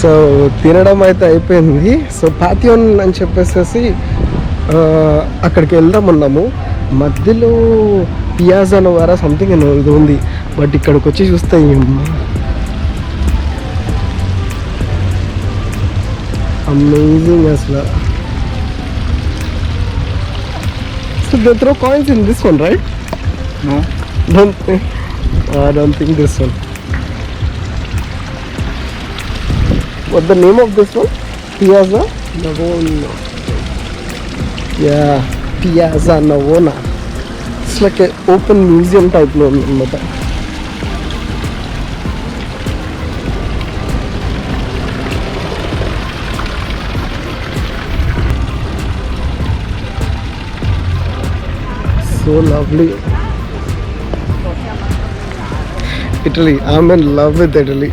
So తినడం అయితే అయిపోయింది. సో పాథియోన్ అని చెప్పేసి అక్కడికి వెళ్దాం అన్నాము. మధ్యలో పియాజా నోవారా సంథింగ్ ఇది ఉంది. బట్ ఇక్కడికి వచ్చి చూస్తే అమేజింగ్ అసలు. So they throw coins in this one, right? No. I don't think this one. What the name of this one? Piazza Navona. Yeah, Piazza Navona. It's like an open museum type లో అన్నమాట. So lovely. Italy. I'm in love with Italy.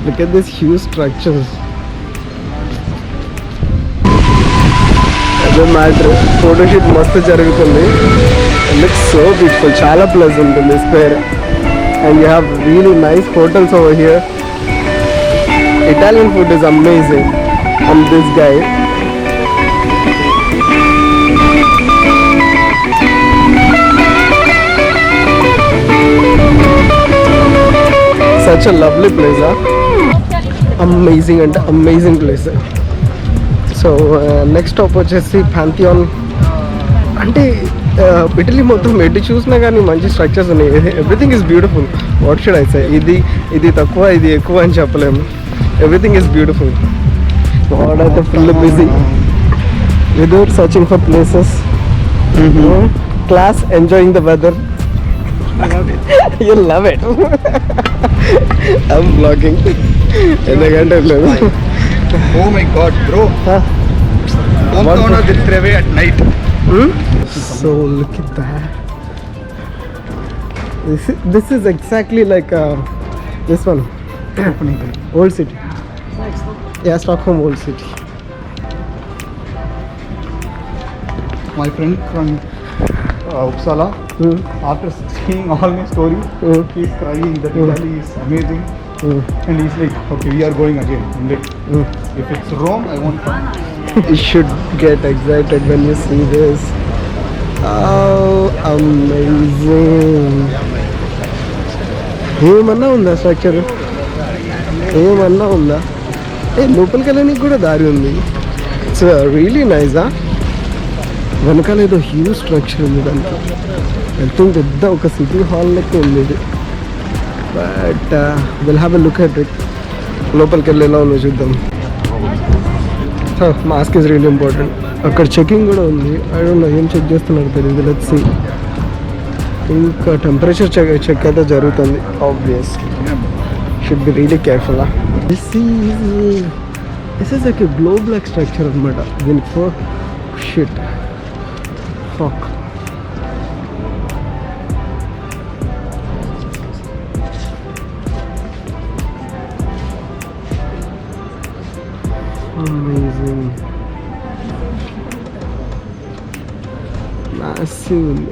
Look at these huge structures. As a matter, photo shoot must jarugutundi. It looks so beautiful. Chala pleasant in this square. And you have really nice hotels over here. Italian food is amazing. And this guy. Such a lovely place, amazing and amazing place. So next stop వచ్చేసి పాంథియాన్. అంటే Italy మొత్తం ఎటు చూసినా కానీ మంచి structures ఉన్నాయి. Everything is beautiful. What should I say, ఇది తక్కువ ఇది ఎక్కువ అని చెప్పలేము. Everything is beautiful. వాట్ అయితే full busy without searching for places. Class, enjoying the weather. You love it. I'm vlogging. ఎందుకంటే లేదు. Oh my god, bro. Hometown of Treve at night. So look at that. This is exactly like this one. Old city. Yeah, Stockholm Old City. My friend from Uppsala, after seeing all my stories, he's crying that Italy is amazing. And he's like, okay, we are going again. I'm like, if it's Rome, I won't come. You should get excited when you see this. Oh, amazing. ఏమన్నా ఉందా structure? ఏమన్నా ఉందా? లోపలికి వెళ్ళడానికి కూడా దారి ఉంది. It's really nice. వెనకాల ఏదో హ్యూజ్ స్ట్రక్చర్ ఉంది. దానికి వెళ్తుంది పెద్ద ఒక సిటీ హాల్ లెక్క ఉంది ఇది. But will have a look at it. లోపలికి వెళ్ళి ఎలా ఉందో చూద్దాం. Mask is really important. అక్కడ చెకింగ్ కూడా ఉంది. ఐ డోంట్ నో ఏం చెక్ చేస్తున్నారు తెలియదు. Let's see. ఇంకా టెంపరేచర్ చెక్ అయితే జరుగుతుంది. Obviously should be really careful. This is like a globe like structure అనమాట. దీనికి for shit fuck. Amazing. Massive.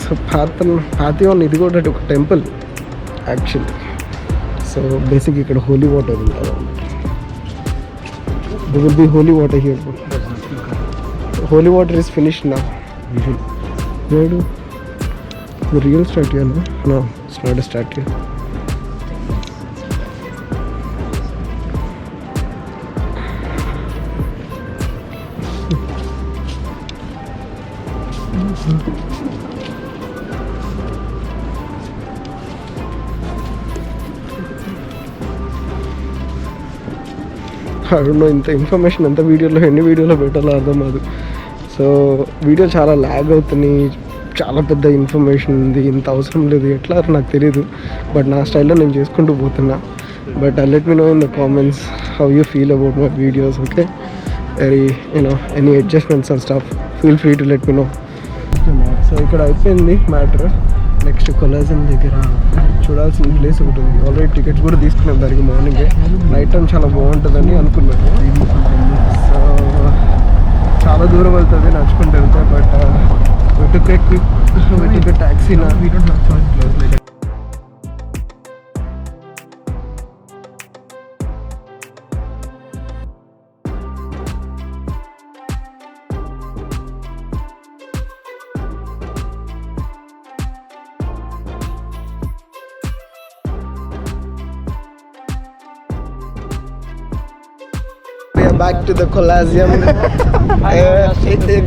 So Pantheon ఇది కూడా ఒక టెంపుల్ యాక్చువల్లీ. సో బేసిక్ ఇక్కడ హోలీ వాటర్ ఉంది. There will be holy water here. Holy water is finished now. Where do the real statue? No, it's not a statue. I don't know, ఇంత information ఎంత వీడియోలో ఎన్ని వీడియోలో పెట్టాలో అర్థం కాదు. సో వీడియో చాలా ల్యాగ్ అవుతుంది. చాలా పెద్ద ఇన్ఫర్మేషన్ ఉంది. ఇంత అవసరం లేదు. ఎట్లా నాకు తెలియదు. బట్ నా స్టైల్లో నేను చేసుకుంటూ పోతున్నా. But let me know in the comments how you feel about my videos. Okay, very any adjustments and stuff feel free to let me know. So ఇక్కడ అయిపోయింది మ్యాటర్. నెక్స్ట్ కొలాజన్ దగ్గర చూడాల్సిన ప్లేస్ ఒకటి ఉంది. ఆల్రెడీ టికెట్స్ కూడా తీసుకున్నాం దానికి. మార్నింగే నైట్ టైం చాలా బాగుంటుందని అనుకున్నాను. సో చాలా దూరం వెళ్తుంది నడుచుకుంటూ వెళ్తే. But taxi We don't have choice close like that. Back to the Colosseum.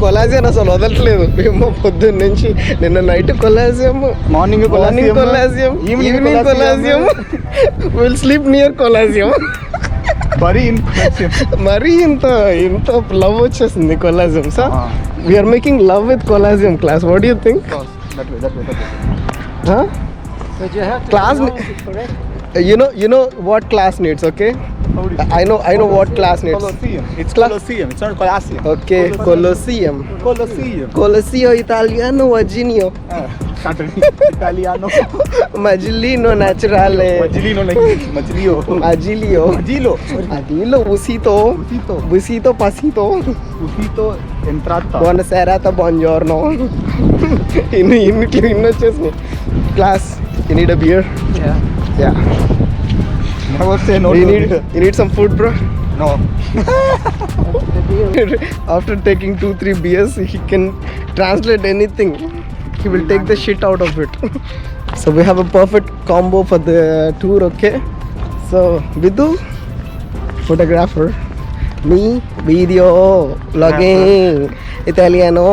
Colosseum అసలు వదలట్లేదు మేము పొద్దున్న నుంచి. నిన్న night Colosseum, morning Colosseum, evening Colosseum. Will sleep near Colosseum. మరీ ఇంత లవ్ వచ్చేసింది Colosseum. Sir we are making love with Colosseum class. What you think? Class, you know what class needs, okay? I know what class needs. Colosseum. It's Colosseum. It's not Colosseum. Okay, Colosseum. Colosseo Italiano Virginio. Italiano. Magilino Naturale. Magilino like Magilio. Magilio. Adilo Usito. Pasito. Usito entrata. Buonasera, buongiorno. ఇన్ని వచ్చేసినాయి. Class, you need a beer? Yeah. Never say no. You need some food, bro? No. After taking 2-3 beers, he can translate anything. He will take the shit out of it. So we have a perfect combo for the tour, okay? So Vidhu, photographer, me, video, vlogging, Italiano.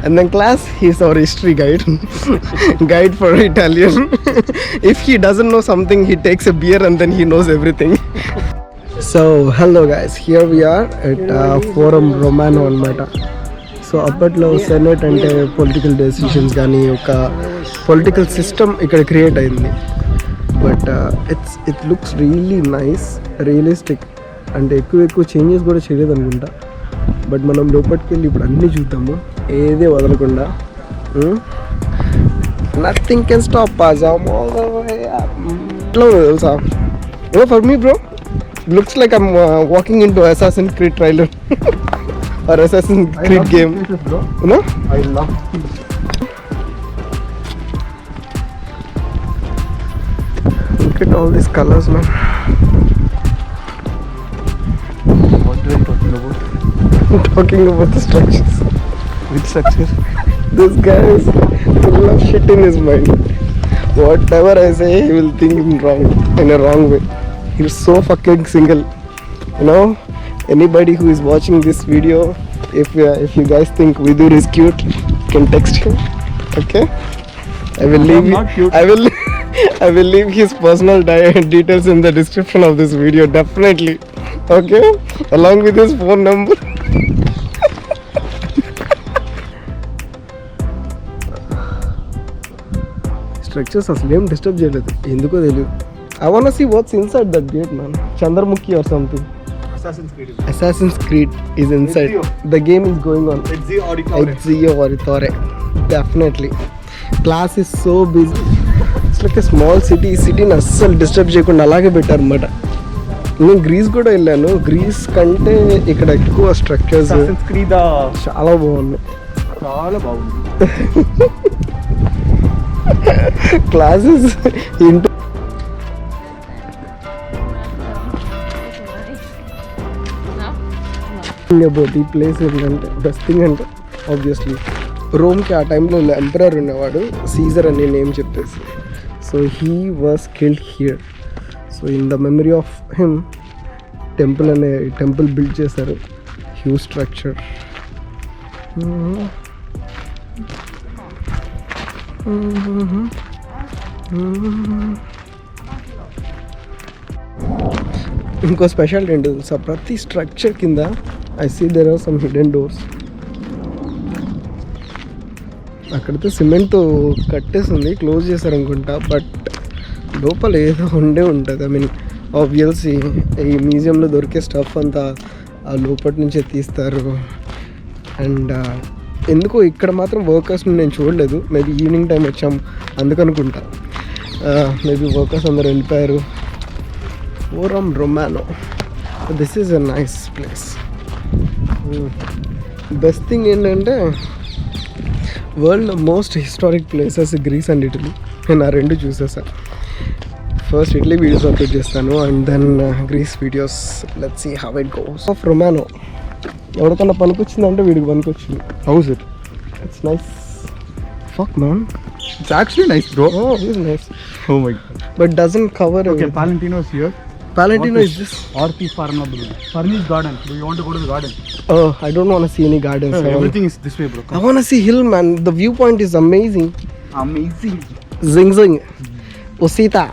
And then class, he's our history guide for Italian. If he doesn't know something, he takes a beer and then he knows everything. So hello guys, here we are at Forum Romano anamata. So అప్పట్లో senate అంటే political decisions కానీ ఒక political system ఇక్కడ create అయింది. But it looks really nice, realistic. అంటే ఎక్కువ changes కూడా చేయలేదు అనుకుంటా. బట్ మనం లోపలికి వెళ్ళి ఇప్పుడు అన్నీ చూద్దాము, ఏదే వదలకుండా. Nothing can stop us. ఎట్లా తెలుసా? For me bro looks like I'm walking in to Assassin's Creed trailer or Assassin's Creed game. Bro. You know? I love these. Look at all these colors, man. What are you talking about? Talking about the structures. Which structure? This guy is full of shit in his mind. Whatever I say, he will think in a wrong way. He's so fucking single. You know, anybody who is watching this video, if you guys think Vidur is cute, you can text him. Okay? I will leave. not cute. I will leave his personal details in the description of this video. Definitely. Okay? Along with his phone number. Structures అసలు ఏం disturb చేయలేదు, ఎందుకో తెలియదు. I want see what's inside that gate, man. Chandramukhi or something. Assassin's Creed is inside. Ezio. The game is going on. Ezio Auditore. Definitely. Class is so busy. It's like a small city. సిటీని అస్సలు disturb చేయకుండా అలాగే పెట్టారు అన్నమాట. నేను grace కూడా వెళ్ళాను. Grace కంటే ఇక్కడ ఎక్కువ స్ట్రక్చర్స్ Assassin's Creed చాలా బాగున్నాయి. చాలా బాగుంది. క్లాసెస్ ఇంటూ అబౌట్ ఈ ప్లేస్ ఏంటంటే బెస్ట్ థింగ్ అంటే ఆబ్వియస్లీ రోమ్కి ఆ టైంలో ఎంపరర్ ఉన్నవాడు, సీజర్ అని నేమ్ చెప్పేసి. So he was killed here. So in the memory of him temple build చేశారు. Huge structure. ఇంకో స్పెషాలిటీ ఏంటి తెలుసా? ప్రతి స్ట్రక్చర్ కింద I see there are some hidden doors. అక్కడితో సిమెంట్తో కట్టేసింది, క్లోజ్ చేశారనుకుంటా. బట్ లోపల ఏదో ఉండే ఉంటుంది. ఐ మీన్ ఆబ్వియస్లీ ఈ మ్యూజియంలో దొరికే స్టఫ్ అంతా ఆ లోపటి నుంచే తీస్తారు. అండ్ ఎందుకో ఇక్కడ మాత్రం వర్కర్స్ని నేను చూడలేదు. మేబీ ఈవినింగ్ టైం వచ్చాం అందుకనుకుంటా. మేబీ వర్కర్స్ అందరు వెళ్ళిపోయారు. Forum Romano. This is a nice place. Best thing ఏంటంటే world most historic places Greece and Italy. నేను ఆ రెండు చూసేసా. ఫస్ట్ ఇటలీ వీడియోస్ అప్లోడ్ చేస్తాను and then Greece videos. Let's see how it goes. ఆఫ్ రొమానో ఎవరికన్నా పనికొచ్చిందంటే వీడికి పనికొచ్చింది. How's it? It's nice. Fuck man. It's actually nice, bro. Oh, it's nice. Oh my god. But doesn't cover Okay, everything. Palantino is here. Palantino is this. Orti Farnabulu. Farni's garden. Do you want to go to the garden? Oh, I don't want to see any gardens. Everything is this way, bro. I want to see hill, man. The viewpoint is amazing. Amazing. Zing zing. Osita.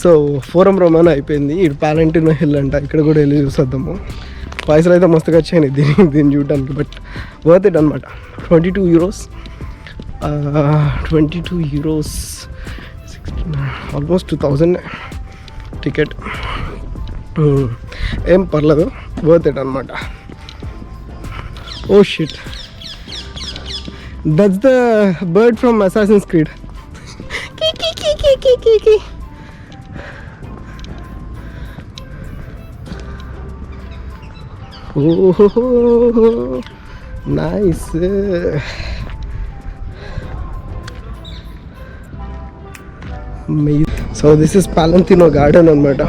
So forum Romano అయిపోయింది. ఇటు పాలంటినో hill అంట. ఇక్కడ కూడా వెళ్ళి చూసేద్దాము. పైసలు అయితే మస్తుగా వచ్చాయి దీన్ని చూడడానికి. బట్ వర్త్ ఇట్ అనమాట. 22 euros. 22 euros. Almost 2000 ticket. ఏం పర్లేదు, వర్త్ ఇట్ అనమాట. Oh shit, that's the bird from Assassin's Creed. Oh, nice. So this is Palantino garden anamata.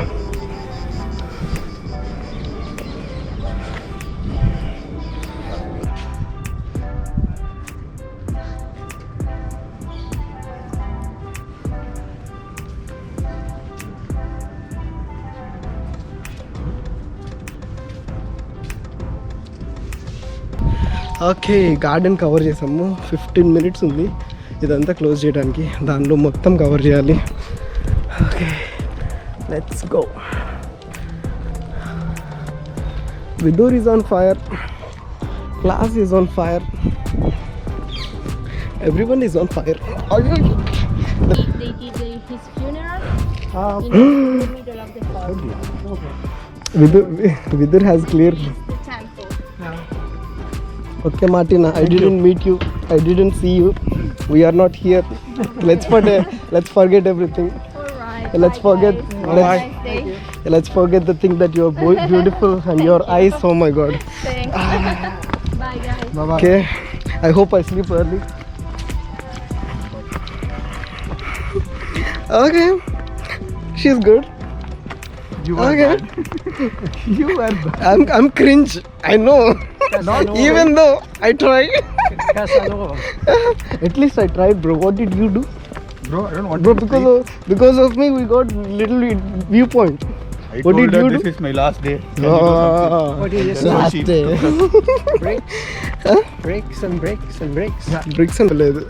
Okay, garden cover చేసాము. 15 minutes ఉంది ఇదంతా క్లోజ్ చేయడానికి. దానిలో మొత్తం కవర్ చేయాలి. Okay, let's go. Vidur is on fire, class is on fire, everyone is on fire. They did his funeral in the middle of the forest. Vidur has clear. The temple. Okay, Martina, I didn't meet you. I didn't see you. We are not here. Let's forget everything. Alright. Let's forget. Let's forget the thing that you're beautiful and your eyes. Oh my God. Thanks. Bye guys. Bye bye. Okay. I hope I sleep early. Okay. She's good. You are Okay. bad. You are bad. I'm cringe. I know. Even though I tried. At least I tried, bro. What did you do? Bro, I don't want Bro, to because of me, we got little viewpoint. I What told did her you this do? is my last day. Can you do something? What did you So last she day. took us- Breaks and breaks and breaks. Bricks అంటే లేదు.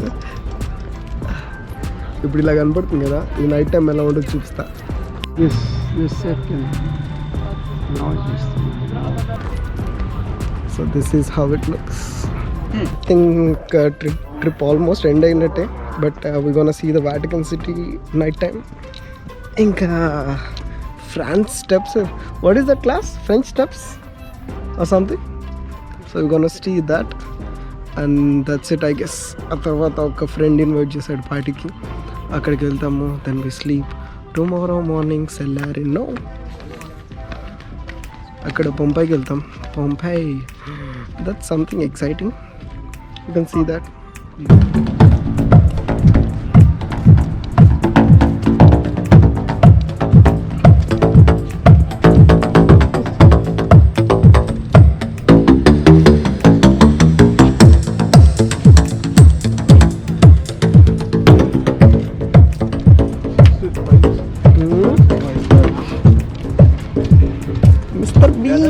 ఇప్పుడు ఇలా కనపడుతుంది కదా, ఈ night time ఎలా ఉండదు చూపిస్తా. Yes, yes, second. Now it is. So this is how it looks. Think trip almost end అయినట్టే. But we gonna see the Vatican City night time. ఇంకా France steps, what is that class? French steps or something. So we gonna see that and that's it I guess. ఆ తర్వాత ఒక friend invite చేశాడు పార్టీకి, అక్కడికి వెళ్తాము. Then we sleep. Tomorrow morning సెల్లారినో అక్కడ పొంపైకి వెళ్తాం. Pompeii, that's something exciting. You can see that. Mr. Bean.